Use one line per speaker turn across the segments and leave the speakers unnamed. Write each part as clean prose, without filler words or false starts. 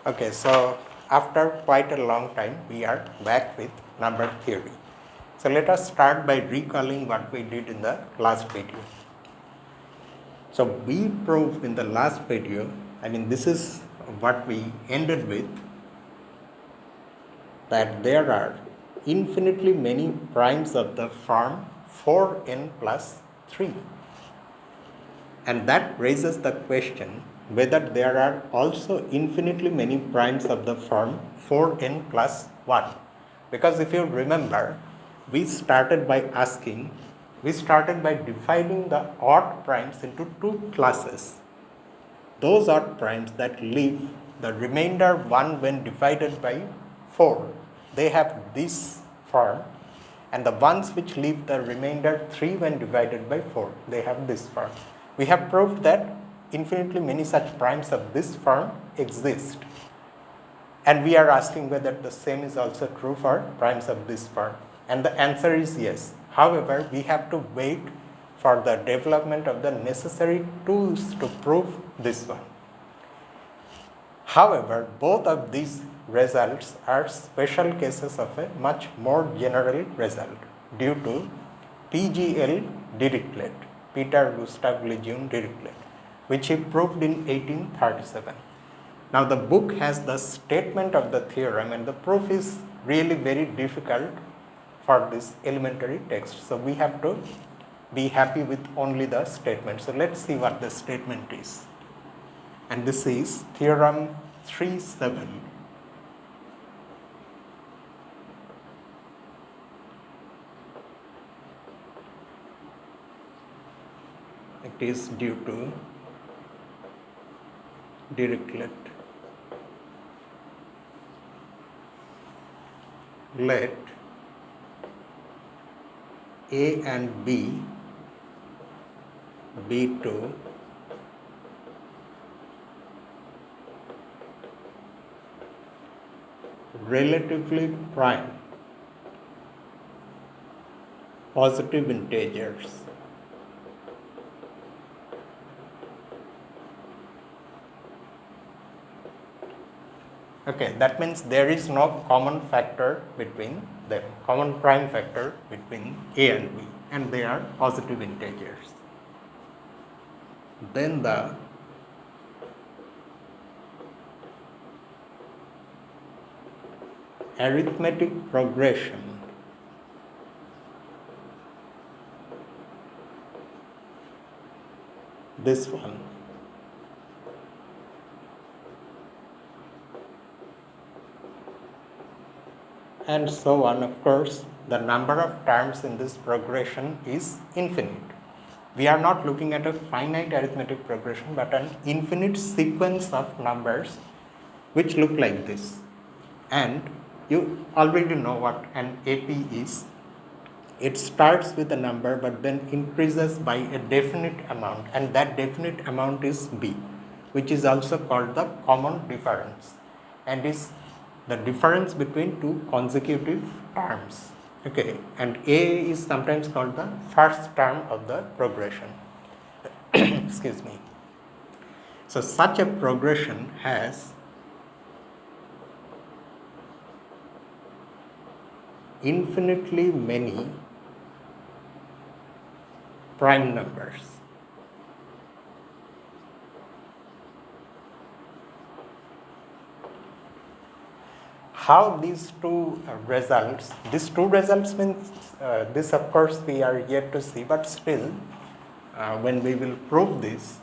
Okay, so after quite a long time, we are back with number theory. So let us start by recalling what we did in the last video. So we proved in the last video, this is what we ended with, that there are infinitely many primes of the form 4n plus 3. And that raises the question whether there are also infinitely many primes of the form 4n plus 1. Because if you remember, we started by dividing the odd primes into two classes. Those odd primes that leave the remainder 1 when divided by 4, they have this form, and the ones which leave the remainder 3 when divided by 4, they have this form. We have proved that infinitely many such primes of this form exist, and we are asking whether the same is also true for primes of this form, and the answer is yes. However, we have to wait for the development of the necessary tools to prove this one. However, both of these results are special cases of a much more general result due to PGL Dirichlet, Peter Gustav Lejeune Dirichlet, which he proved in 1837. Now the book has the statement of the theorem, and the proof is really very difficult for this elementary text. So we have to be happy with only the statement. So let's see what the statement is. And this is Theorem 3.7. It is due to Dirichlet. Let A and B be two relatively prime positive integers Okay, that means there is no common factor between them, common prime factor between A and B, and they are positive integers. Then the arithmetic progression this one and so on. Of course, the number of terms in this progression is infinite. We are not looking at a finite arithmetic progression, but an infinite sequence of numbers which look like this. And you already know what an AP is. It starts with a number but then increases by a definite amount, and that definite amount is B, which is also called the common difference, and is the difference between two consecutive terms. Okay, and A is sometimes called the first term of the progression. Excuse me. So such a progression has infinitely many prime numbers. How these two results means this, of course, we are yet to see, but still when we will prove this,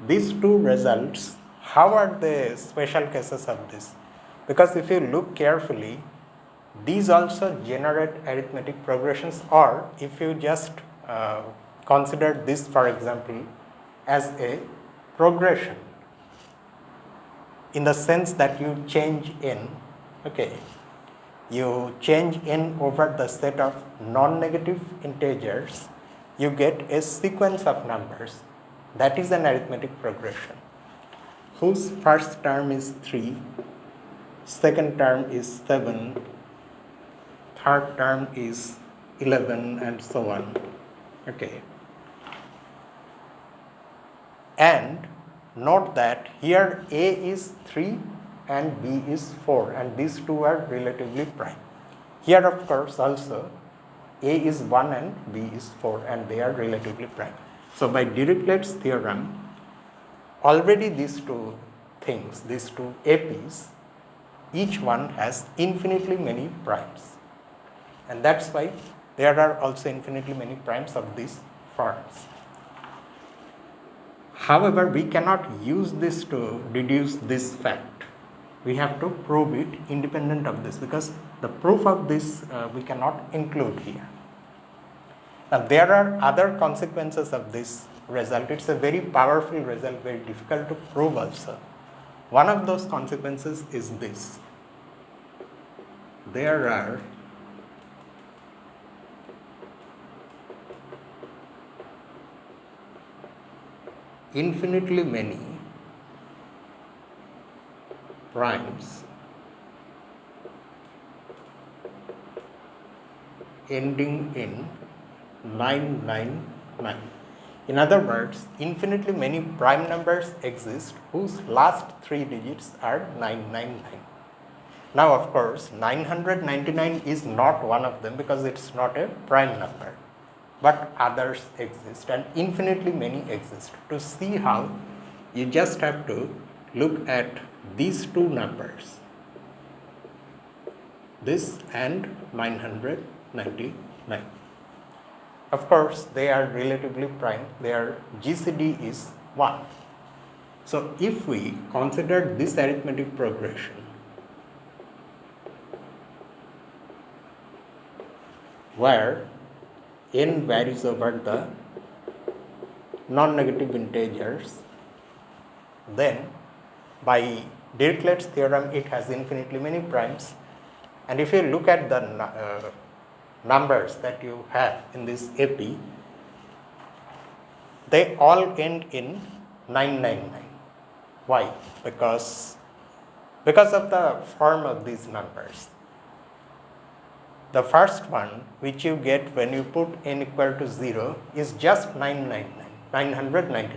these two results, how are the special cases of this? Because if you look carefully, these also generate arithmetic progressions, or if you just consider this, for example, as a progression in the sense that you change n, okay, you change n over the set of non-negative integers, you get a sequence of numbers. That is an arithmetic progression whose first term is 3, second term is 7, third term is 11, and so on. Okay. And note that here A is 3 and B is 4, and these two are relatively prime. Here of course also A is 1 and B is 4, and they are relatively prime. So by Dirichlet's theorem, already these two things, these two APs, each one has infinitely many primes, and that's why there are also infinitely many primes of these forms. However, we cannot use this to deduce this fact. We have to prove it independent of this, because the proof of this we cannot include here. Now, there are other consequences of this result. It's a very powerful result, very difficult to prove also. One of those consequences is this. There are infinitely many primes ending in 999. In other words, infinitely many prime numbers exist whose last 3 digits are 999. Now, of course, 999 is not one of them because it's not a prime number, but others exist, and infinitely many exist. To see how, you just have to look at these two numbers, this and 999. Of course, they are relatively prime, their GCD is 1. So, if we consider this arithmetic progression, where n varies over the non-negative integers, then by Dirichlet's theorem it has infinitely many primes, and if you look at the numbers that you have in this AP, they all end in 999. Why? Because of the form of these numbers. The first one, which you get when you put n equal to 0, is just 999.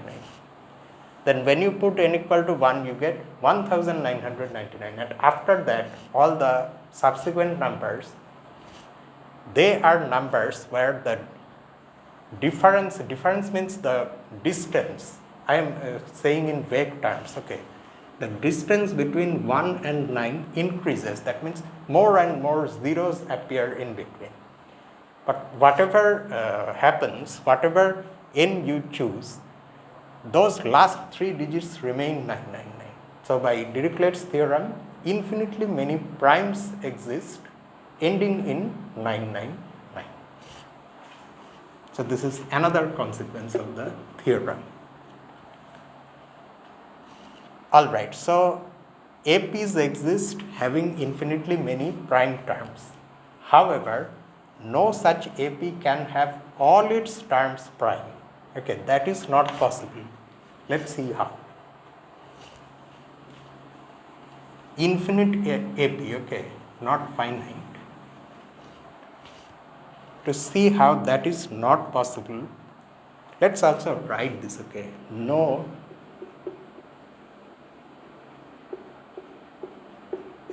Then when you put n equal to 1, you get 1999. And after that, all the subsequent numbers, they are numbers where the difference means the distance. I am saying in vague terms, okay. The distance between 1 and 9 increases. That means more and more zeros appear in between. But whatever happens, whatever n you choose, those last 3 digits remain 999. So by Dirichlet's theorem, infinitely many primes exist ending in 999. So this is another consequence of the theorem. Alright, so APs exist having infinitely many prime terms. However, no such AP can have all its terms prime. Okay, that is not possible. Let's see how. Infinite AP, okay, not finite. To see how that is not possible, let's also write this, okay. No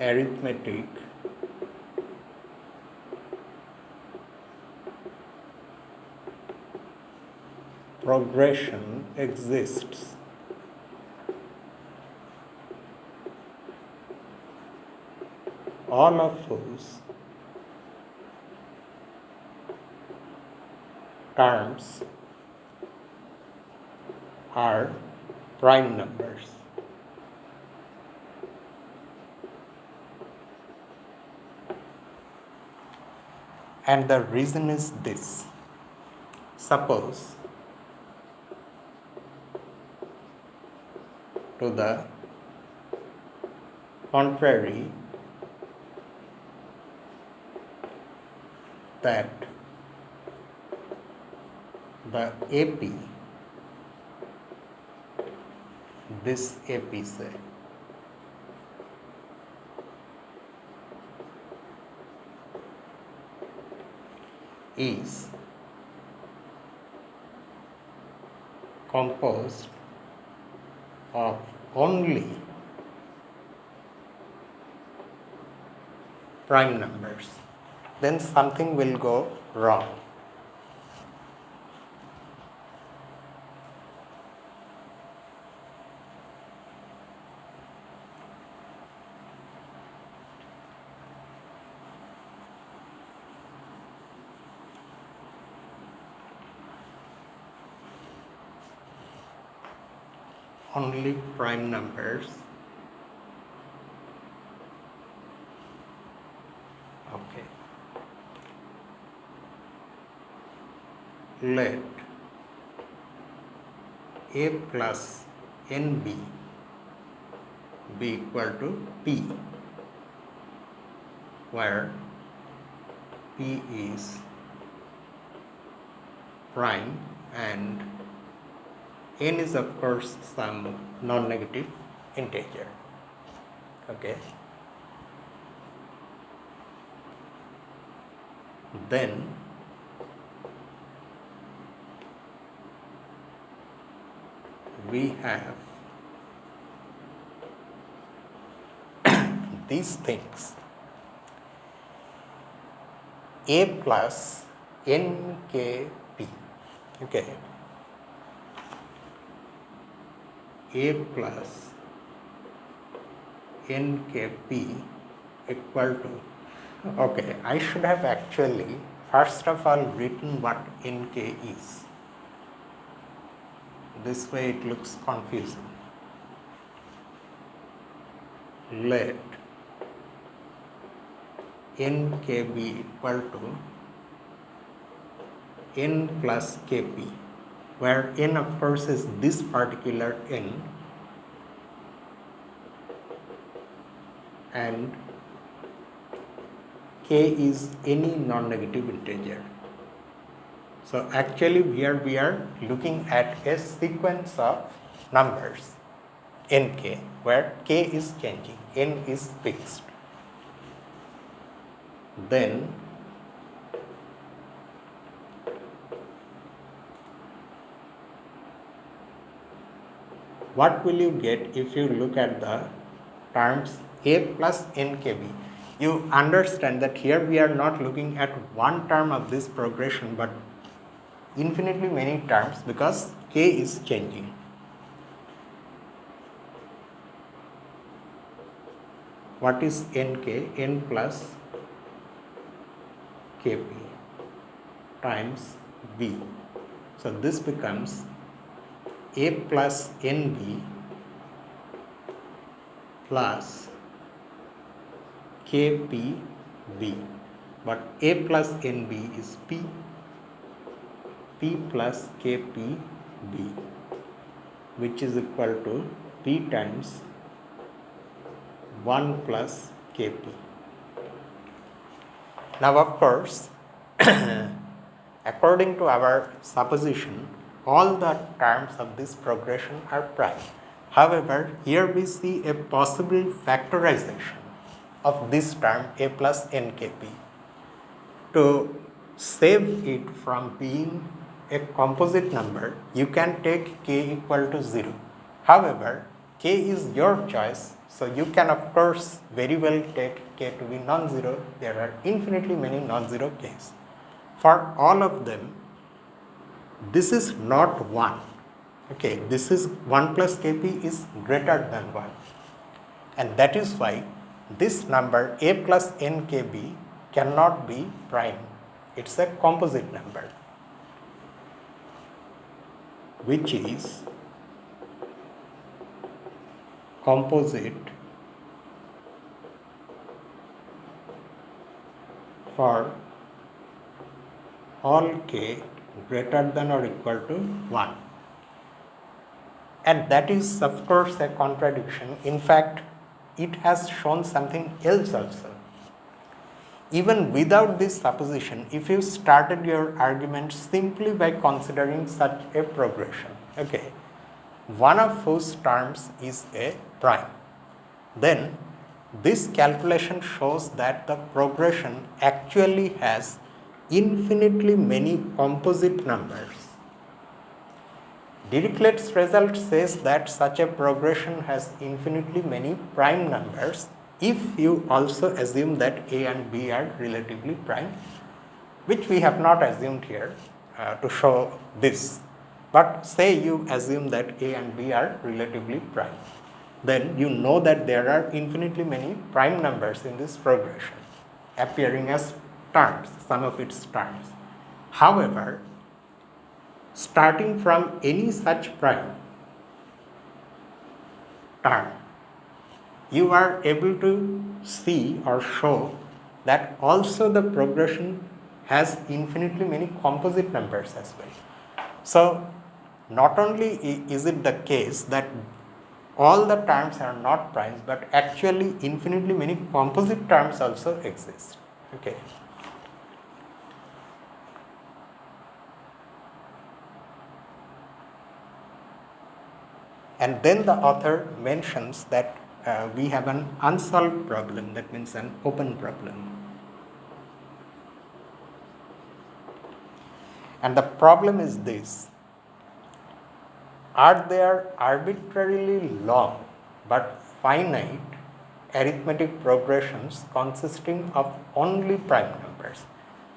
arithmetic progression exists all of whose terms are prime numbers. And the reason is this. Suppose, to the contrary, that the AP, this AP say, is composed of only prime numbers, then something will go wrong. Only prime numbers. Okay. Let a plus nb be equal to p, where p is prime and n is of course some non-negative integer. Okay. Then we have these things: a plus nkp. Okay. A plus nkp equal to, okay, I should have actually first of all written what nk is. This way it looks confusing. Let nk be equal to n plus kp, where n of course is this particular n and k is any non-negative integer. So actually here we are looking at a sequence of numbers nk, where k is changing, n is fixed. Then what will you get if you look at the terms a plus nkb? You understand that here we are not looking at one term of this progression but infinitely many terms, because k is changing. What is nk? N plus kp times b. So this becomes a plus nb plus kpb, but a plus nb is p plus kpb, which is equal to p times 1 plus kp. Now of course according to our supposition, all the terms of this progression are prime. However, here we see a possible factorization of this term a plus nkp. To save it from being a composite number, you can take k equal to 0. However, k is your choice, so you can of course very well take k to be non-zero. There are infinitely many non-zero k's. For all of them, this is not 1. Okay, this is 1 plus kp is greater than 1. And that is why this number a plus nkb cannot be prime. It's a composite number, which is composite for all k greater than or equal to 1. And that is of course a contradiction. In fact, it has shown something else also. Even without this supposition, if you started your argument simply by considering such a progression, okay, one of whose terms is a prime, then this calculation shows that the progression actually has infinitely many composite numbers. Dirichlet's result says that such a progression has infinitely many prime numbers, if you also assume that A and B are relatively prime, which we have not assumed here to show this, but say you assume that A and B are relatively prime, then you know that there are infinitely many prime numbers in this progression appearing as terms, some of its terms. However, starting from any such prime term, you are able to see or show that also the progression has infinitely many composite numbers as well. So, not only is it the case that all the terms are not primes, but actually infinitely many composite terms also exist. Okay. And then the author mentions that we have an unsolved problem, that means an open problem. And the problem is this: are there arbitrarily long but finite arithmetic progressions consisting of only prime numbers?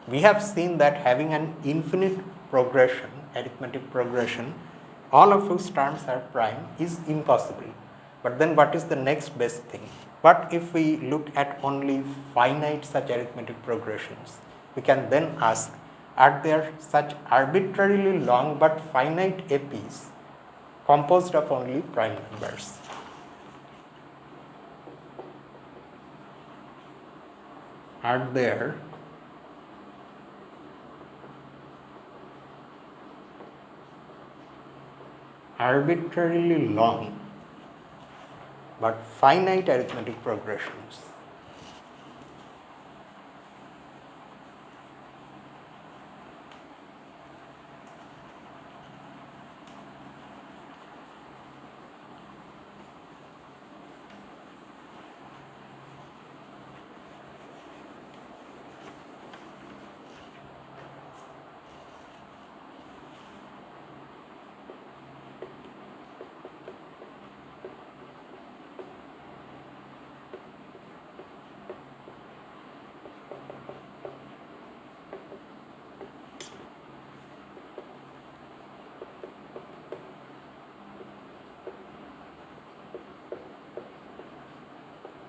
We have seen that having an infinite progression, arithmetic progression, all of whose terms are prime, is impossible. But then what is the next best thing? What if we look at only finite such arithmetic progressions? We can then ask, are there such arbitrarily long but finite APs composed of only prime numbers? Are there arbitrarily long but finite arithmetic progressions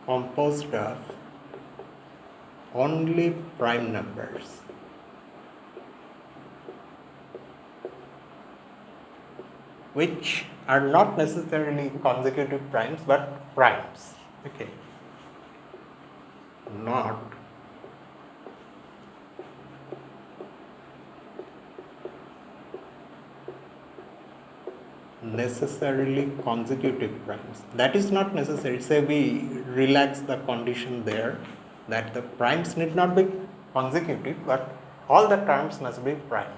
composed of only prime numbers which are not necessarily consecutive primes but primes. Okay. Not necessarily consecutive primes. That is not necessary. Say we relax the condition there that the primes need not be consecutive, but all the terms must be prime.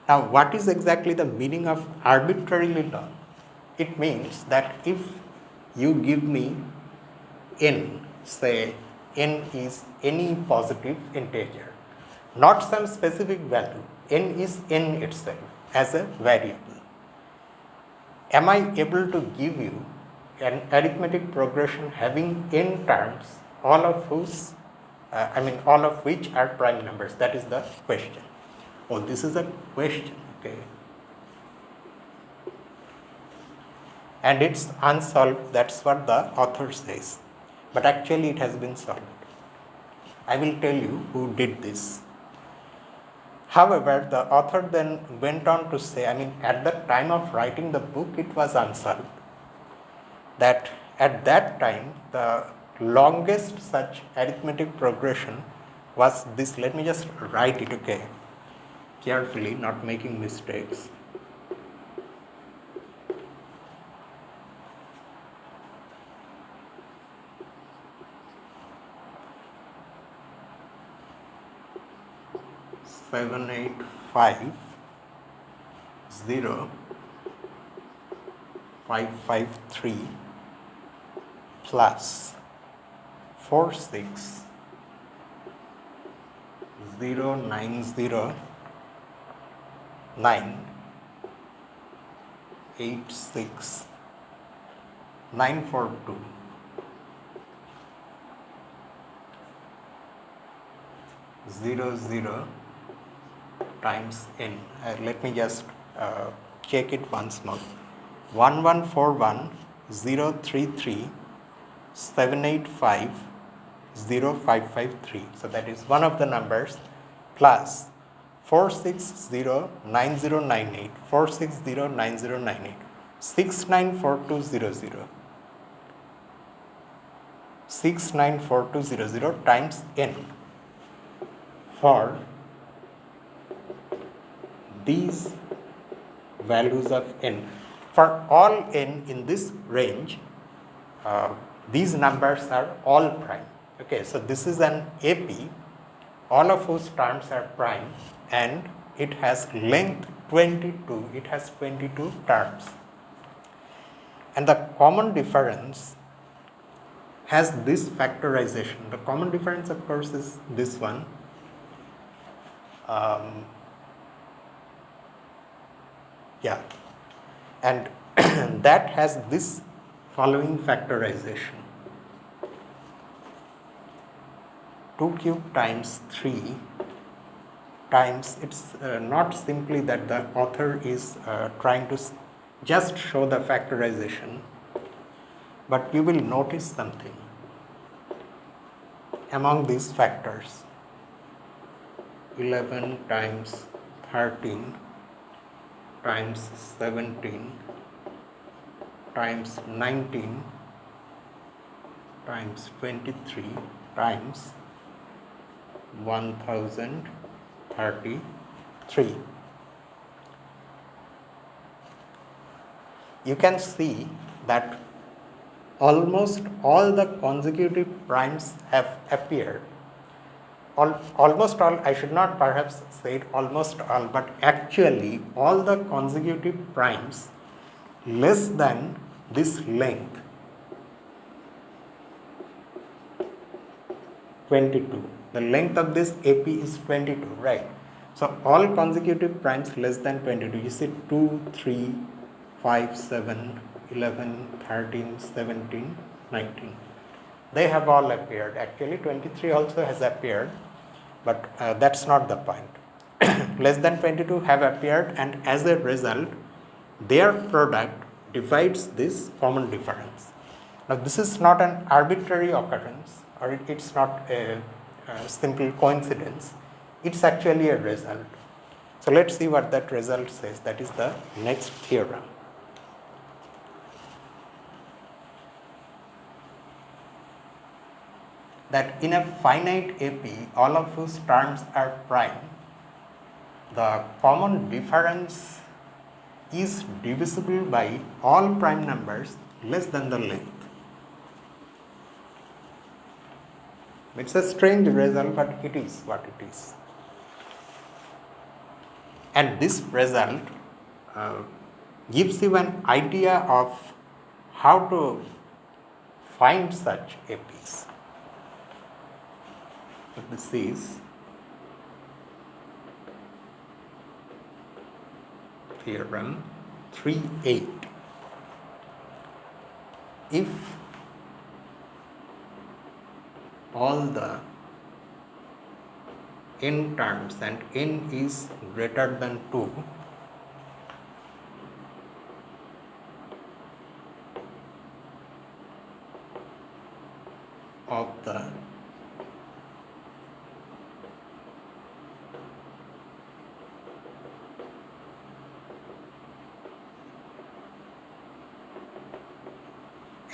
Now, what is exactly the meaning of arbitrarily long? It means that if you give me n, say n is any positive integer, not some specific value, n is n itself as a variable. Am I able to give you an arithmetic progression having n terms, all of whose, all of which are prime numbers? That is the question. Oh, this is a question, okay. And it's unsolved, that's what the author says. But actually it has been solved. I will tell you who did this. However, the author then went on to say, at the time of writing the book, it was unsolved. That at that time, the longest such arithmetic progression was this. Let me just write it, okay, carefully, not making mistakes. Seven, 8, 5, 0, 5, 5, 3 plus 4, 6, 0, 9, 0, 9, 8, 6, 942 00 times n. Let me just check it once more. 1141 033 785 0553. So that is one of the numbers, plus 4609098 4609098 694200 694200 times n. For these values of n, for all n in this range, these numbers are all prime. Okay, so this is an AP, all of whose terms are prime, and it has length 22, it has 22 terms. And the common difference has this factorization. The common difference, of course, is this one. And that has this following factorization. 2 cube times 3 times, it's not simply that the author is trying to just show the factorization, but you will notice something among these factors. 11 times 13 times 17 times 19 times 23 times 1033. You can see that almost all the consecutive primes have appeared. Almost all, I should not perhaps say it almost all, but actually all the consecutive primes less than this length 22. The length of this AP is 22, right? So all consecutive primes less than 22. You see 2, 3, 5, 7, 11, 13, 17, 19. They have all appeared. Actually 23 also has appeared, but that's not the point. Less than 22 have appeared, and as a result their product divides this common difference. Now this is not an arbitrary occurrence, or it's not a simple coincidence. It's actually a result. So let's see what that result says. That is the next theorem. That in a finite AP, all of whose terms are prime, the common difference is divisible by all prime numbers less than the length. It's a strange result, but it is what it is. And this result gives you an idea of how to find such APs. So this is Theorem 3.8. If all the n terms and n is greater than 2, of the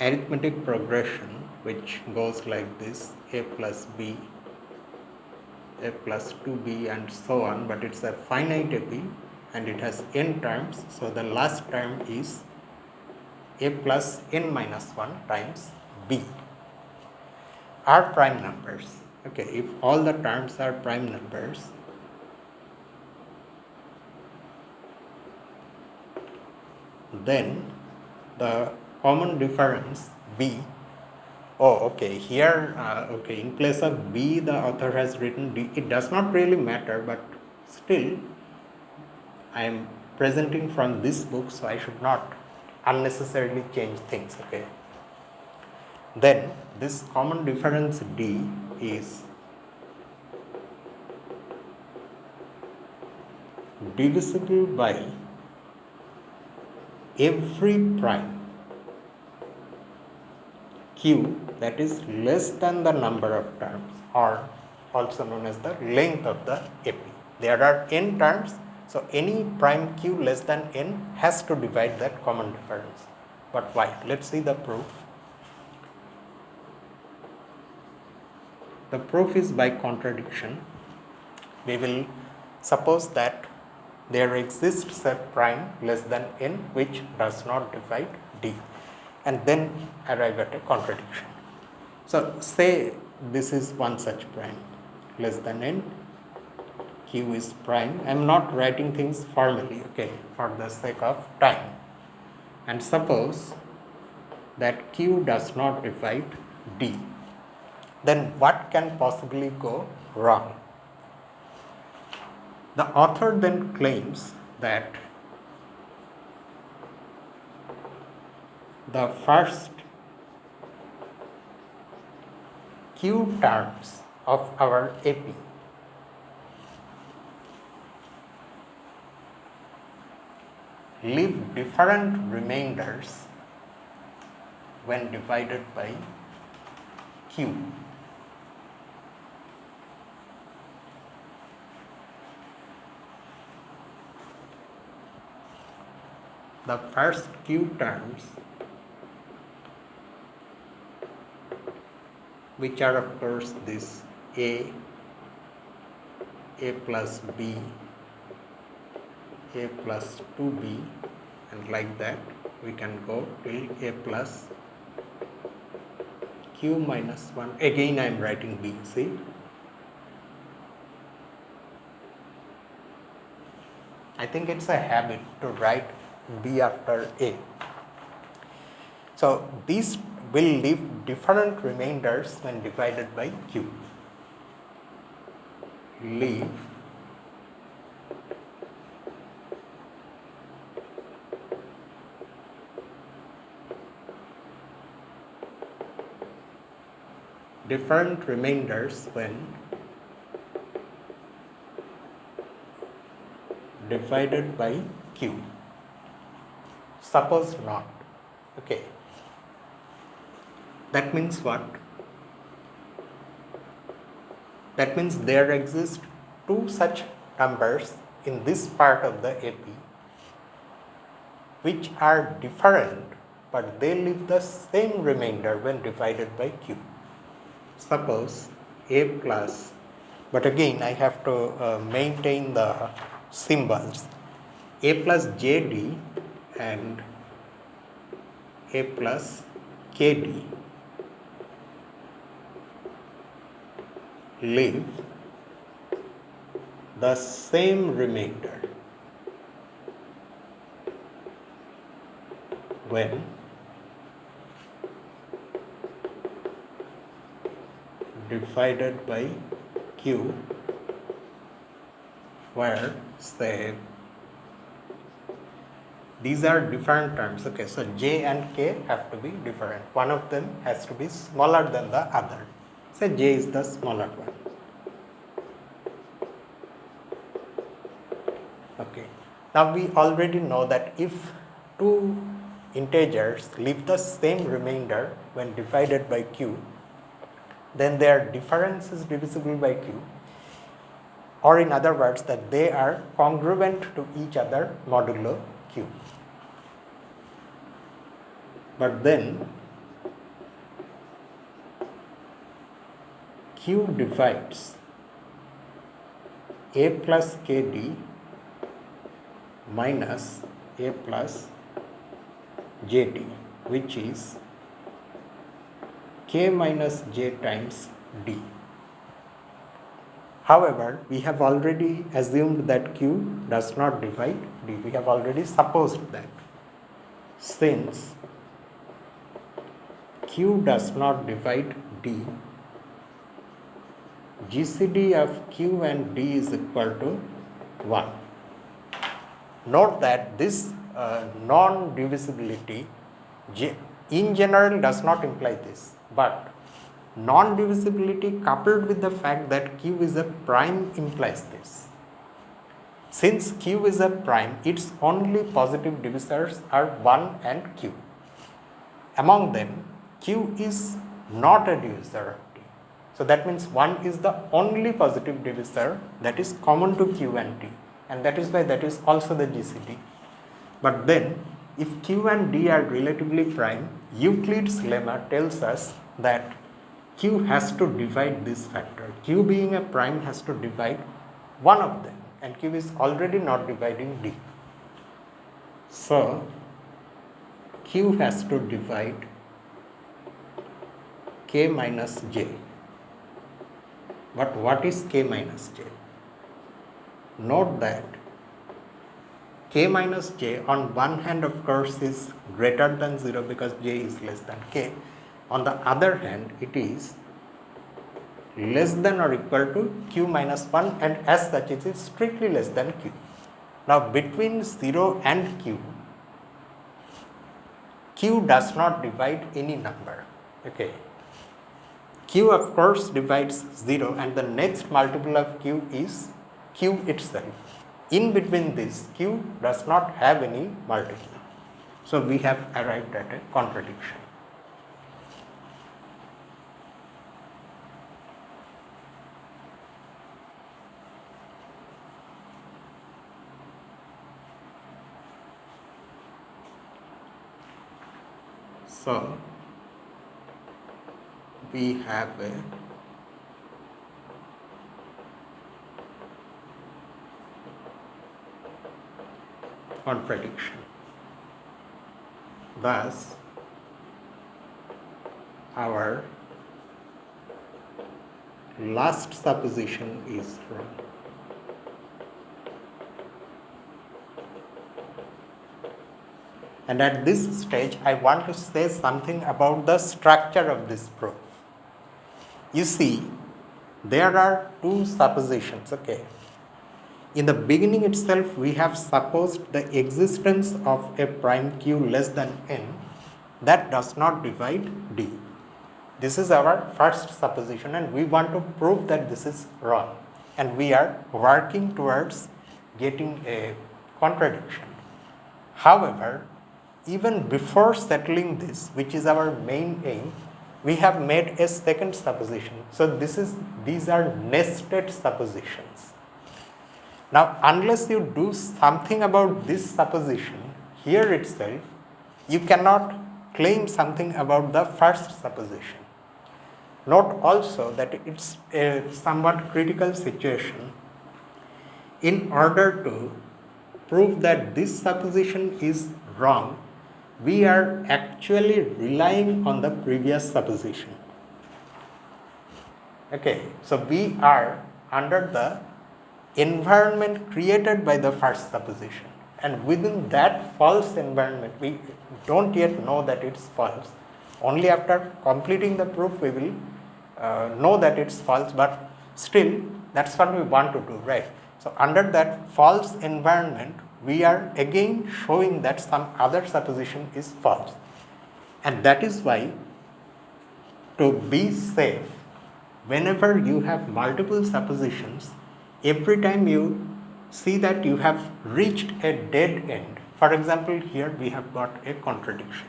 arithmetic progression, which goes like this: a plus b, a plus 2b, and so on, but it's a finite AP and it has n terms, so the last term is a plus n minus 1 times b, are prime numbers. Okay, if all the terms are prime numbers, then the common difference b, here in place of b the author has written d. It does not really matter, but still I am presenting from this book, so I should not unnecessarily change things. Okay, then this common difference D is divisible by every prime Q that is less than the number of terms, or also known as the length of the AP. There are n terms, so any prime Q less than n has to divide that common difference. But why? Let's see the proof. The proof is by contradiction. We will suppose that there exists a prime less than n which does not divide D, and then arrive at a contradiction. So say this is one such prime less than n, Q is prime. I am not writing things formally, okay, for the sake of time. And suppose that Q does not divide D, then what can possibly go wrong? The author then claims that the first Q terms of our AP leave different remainders when divided by Q. The first Q terms, which are of course this A plus B, A plus 2B, and like that we can go till A plus Q minus 1. Again I am writing B, see. I think it's a habit to write B after A. So these will leave different remainders when divided by Q. Leave different remainders when divided by Q. Suppose not. Okay. That means what? That means there exist two such numbers in this part of the AP which are different, but they leave the same remainder when divided by Q. Suppose A plus, but again I have to maintain the symbols, A plus JD and A plus KD leave the same remainder when divided by Q, where say these are different terms. Okay, so J and K have to be different. One of them has to be smaller than the other. Say J is the smaller one. Okay, now we already know that if two integers leave the same remainder when divided by Q, then their difference is divisible by Q, or in other words that they are congruent to each other modulo Q. But then Q divides A plus KD minus A plus JD, which is K minus J times D. However, we have already assumed that Q does not divide D. We have already supposed that. Since Q does not divide D, GCD of Q and D is equal to 1. Note that this non-divisibility in general does not imply this. but non-divisibility coupled with the fact that Q is a prime implies this. Since Q is a prime, its only positive divisors are 1 and Q. Among them, Q is not a divisor of T. So that means 1 is the only positive divisor that is common to Q and T, and that is why that is also the GCD. But then, if Q and D are relatively prime, Euclid's lemma tells us that Q has to divide this factor. Q being a prime has to divide one of them, and Q is already not dividing D. So, Q has to divide K minus J. But what is K minus J? Note that K minus J on one hand of course is greater than 0 because J is less than K. On the other hand, it is less than or equal to Q minus 1, and as such it is strictly less than Q. Now between 0 and Q, Q does not divide any number. Okay. Q of course divides 0, and the next multiple of Q is Q itself. In between this, Q does not have any multiple. So we have arrived at a contradiction. So we have a contradiction. Thus, our last supposition is wrong. And at this stage, I want to say something about the structure of this proof. You see, there are two suppositions, okay. In the beginning itself, we have supposed the existence of a prime Q less than n that does not divide D. This is our first supposition, and we want to prove that this is wrong. And we are working towards getting a contradiction. However, even before settling this, which is our main aim, we have made a second supposition. So these are nested suppositions. Now, unless you do something about this supposition here itself, you cannot claim something about the first supposition. Note also that it's a somewhat critical situation. In order to prove that this supposition is wrong, we are actually relying on the previous supposition. Okay, so we are under the environment created by the first supposition, and within that false environment, we don't yet know that it's false. Only after completing the proof we will know that it's false, but still that's what we want to do, right? So under that false environment, we are again showing that some other supposition is false. And that is why, to be safe, whenever you have multiple suppositions, every time you see that you have reached a dead end, for example, here we have got a contradiction.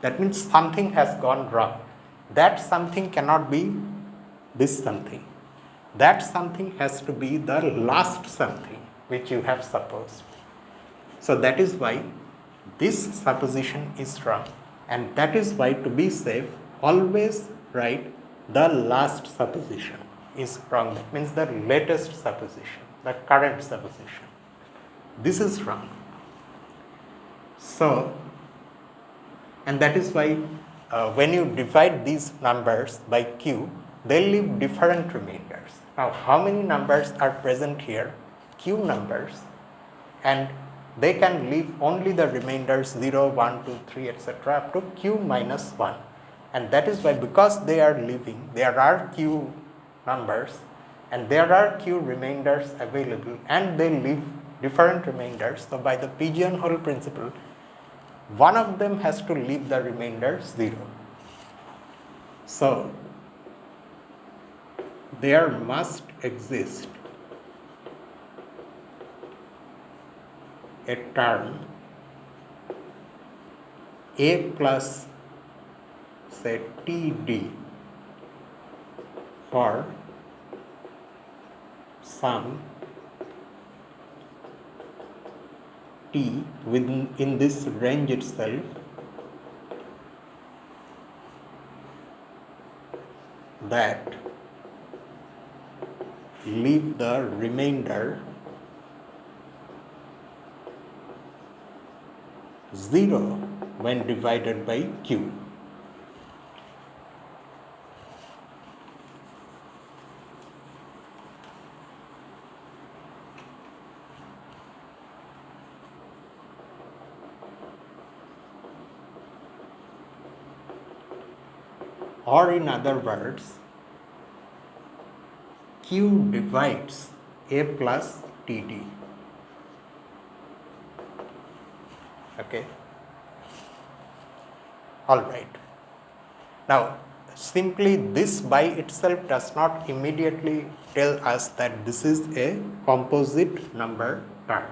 That means something has gone wrong. That something cannot be this something. That something has to be the last something which you have supposed. So that is why this supposition is wrong, and that is why, to be safe, always write the last supposition is wrong. That means the latest supposition, the current supposition. This is wrong. So, and that is why when you divide these numbers by Q, they leave different remainders. Now, how many numbers are present here? Q numbers, and they can leave only the remainders 0, 1, 2, 3, etc. up to Q minus 1. And that is why, because they are leaving, there are Q numbers and there are Q remainders available, and they leave different remainders. So by the pigeonhole principle, one of them has to leave the remainder 0. So there must exist a term a plus say td for some t within in this range itself that leave the remainder 0 when divided by q. Or in other words, q divides a plus td. Okay. All right. Now, simply this by itself does not immediately tell us that this is a composite number term.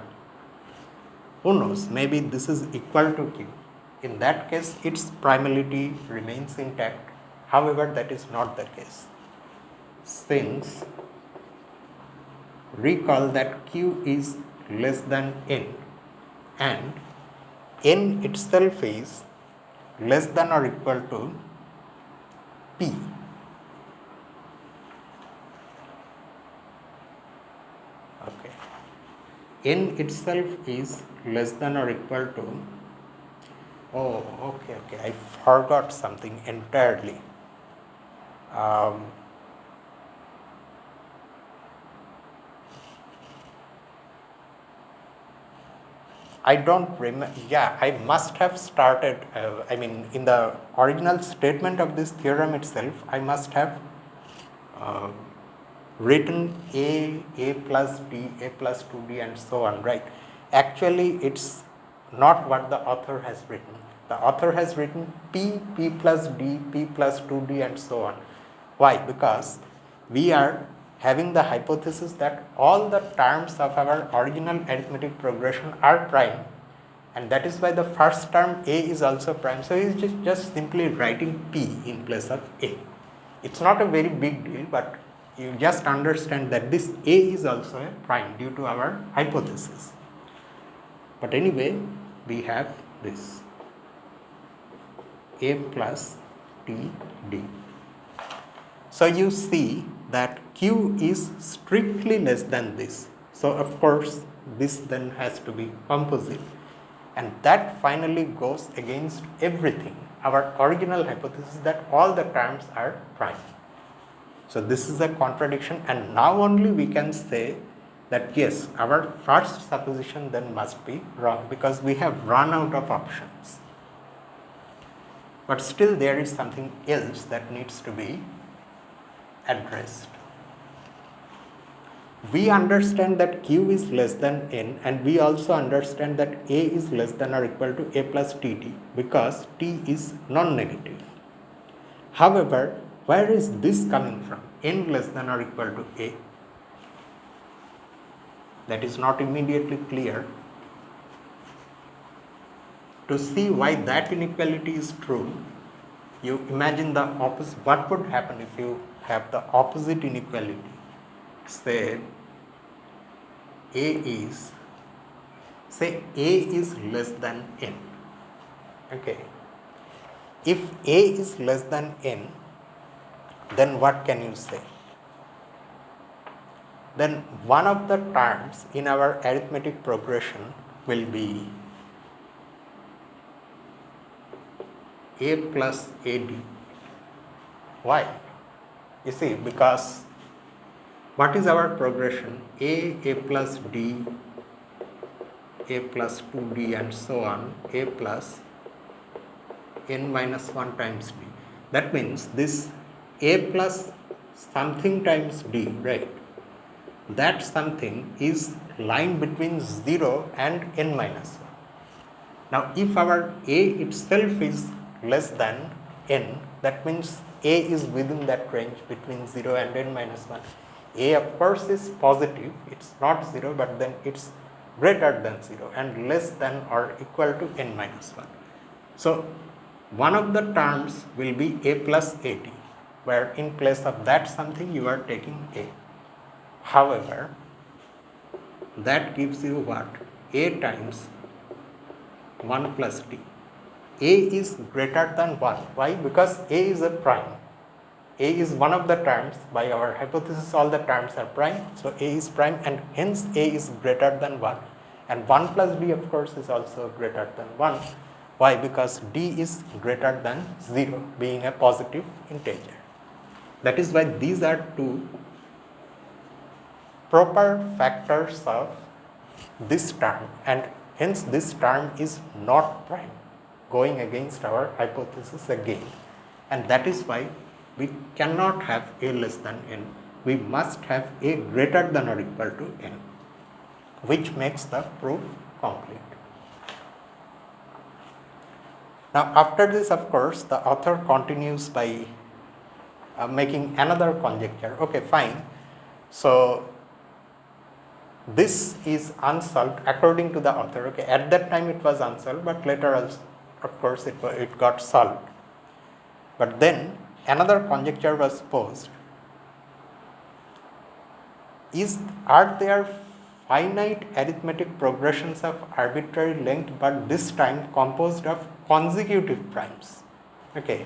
Who knows? Maybe this is equal to q. In that case, its primality remains intact. However, that is not the case. Since recall that q is less than n and n itself is less than or equal to p. Okay. N itself is less than or equal to, oh, okay, I forgot something entirely. I don't remember. Yeah, I must have started. In the original statement of this theorem itself, I must have written a plus b, a plus 2d, and so on, right? Actually, it's not what the author has written. The author has written p plus d, p plus 2d, and so on. Why? Because we are having the hypothesis that all the terms of our original arithmetic progression are prime, and that is why the first term a is also prime. So he is just simply writing p in place of a. It's not a very big deal, but you just understand that this a is also a prime due to our hypothesis. But anyway, we have this a plus t d. So you see that q is strictly less than this. So of course this then has to be composite, and that finally goes against everything. Our original hypothesis that all the terms are prime. So this is a contradiction, and now only we can say that yes, our first supposition then must be wrong because we have run out of options. But still there is something else that needs to be addressed. We understand that q is less than n, and we also understand that a is less than or equal to a plus td because t is non-negative. However, where is this coming from? N less than or equal to a? That is not immediately clear. To see why that inequality is true, you imagine the opposite. What would happen if you have the opposite inequality? Say a is less than n. Okay. If a is less than n, then what can you say? Then one of the terms in our arithmetic progression will be a plus ad. Why? You see, because what is our progression? A plus d, a plus 2d, and so on, a plus n minus 1 times d. That means this a plus something times d, right? That something is lying between 0 and n minus 1. Now, if our a itself is less than n, that means A is within that range between 0 and n minus 1. A of course is positive, it is not 0, but then it is greater than 0 and less than or equal to n minus 1. So, one of the terms will be A plus AT, where in place of that something you are taking A. However, that gives you what? A times 1 plus t. A is greater than 1. Why? Because A is a prime. A is one of the terms. By our hypothesis, all the terms are prime. So, A is prime and hence A is greater than 1. And 1 plus D of course is also greater than 1. Why? Because D is greater than 0, being a positive integer. That is why these are two proper factors of this term, and hence this term is not prime, going against our hypothesis again. And that is why we cannot have A less than n. We must have A greater than or equal to n, which makes the proof complete. Now, after this, of course, the author continues by making another conjecture. Okay, fine. So, this is unsolved according to the author. Okay, at that time it was unsolved, but later also, of course, it got solved. But then another conjecture was posed. Are there finite arithmetic progressions of arbitrary length, but this time composed of consecutive primes? Okay.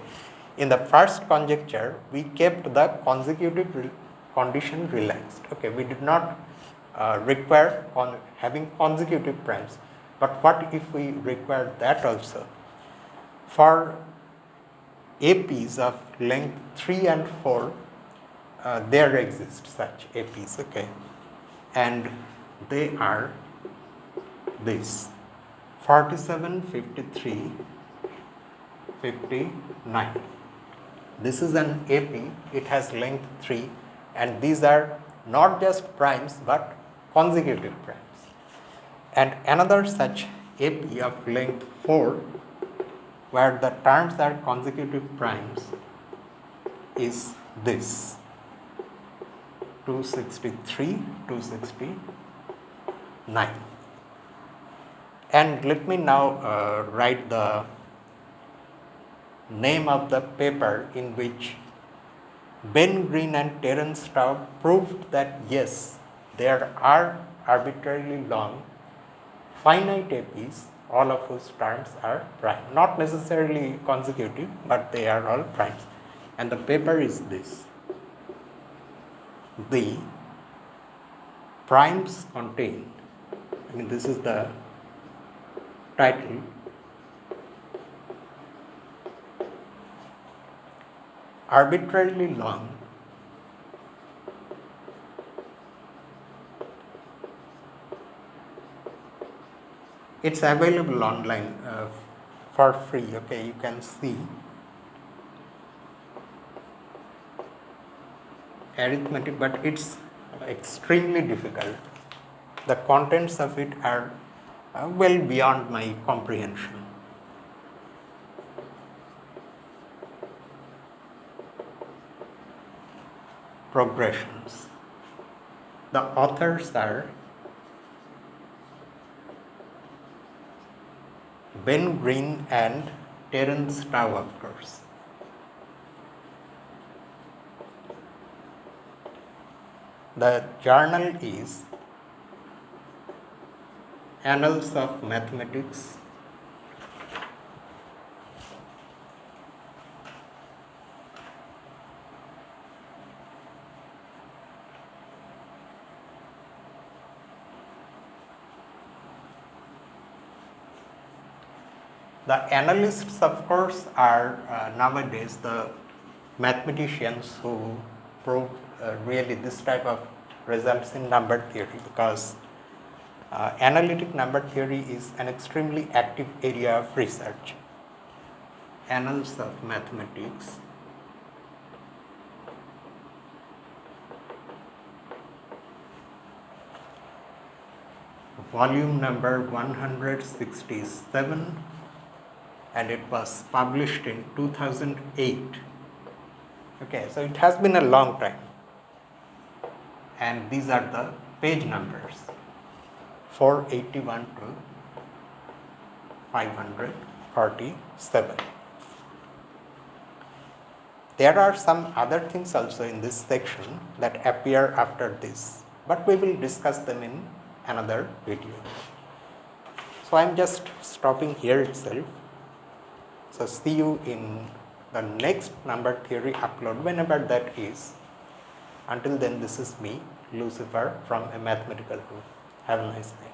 In the first conjecture, we kept the consecutive condition relaxed. Okay, we did not require having consecutive primes. But what if we require that also? For APs of length 3 and 4, there exist such APs, okay, and they are this 47, 53, 59. This is an AP, it has length 3, and these are not just primes but consecutive primes. And another such AP of length 4, where the terms are consecutive primes, is this 263, 269. And let me now write the name of the paper in which Ben Green and Terence Taub proved that yes, there are arbitrarily long finite APs, all of whose terms are prime, not necessarily consecutive, but they are all primes. And the paper is this: the primes contain, this is the title, arbitrarily long it's available online for free. Okay, you can see arithmetic, but it's extremely difficult. The contents of it are well beyond my comprehension. Progressions. The authors are Ben Green and Terence Taub, of course. The journal is Annals of Mathematics, the analysts, of course, are nowadays the mathematicians who prove really this type of results in number theory, because analytic number theory is an extremely active area of research. Annals of Mathematics, volume number 167, and it was published in 2008. Okay, so it has been a long time, and these are the page numbers 481 to 547. There are some other things also in this section that appear after this, but we will discuss them in another video. So I am just stopping here itself. So see you in the next number theory upload, whenever that is. Until then, this is me, Lucifer, from A Mathematical Room. Have a nice day.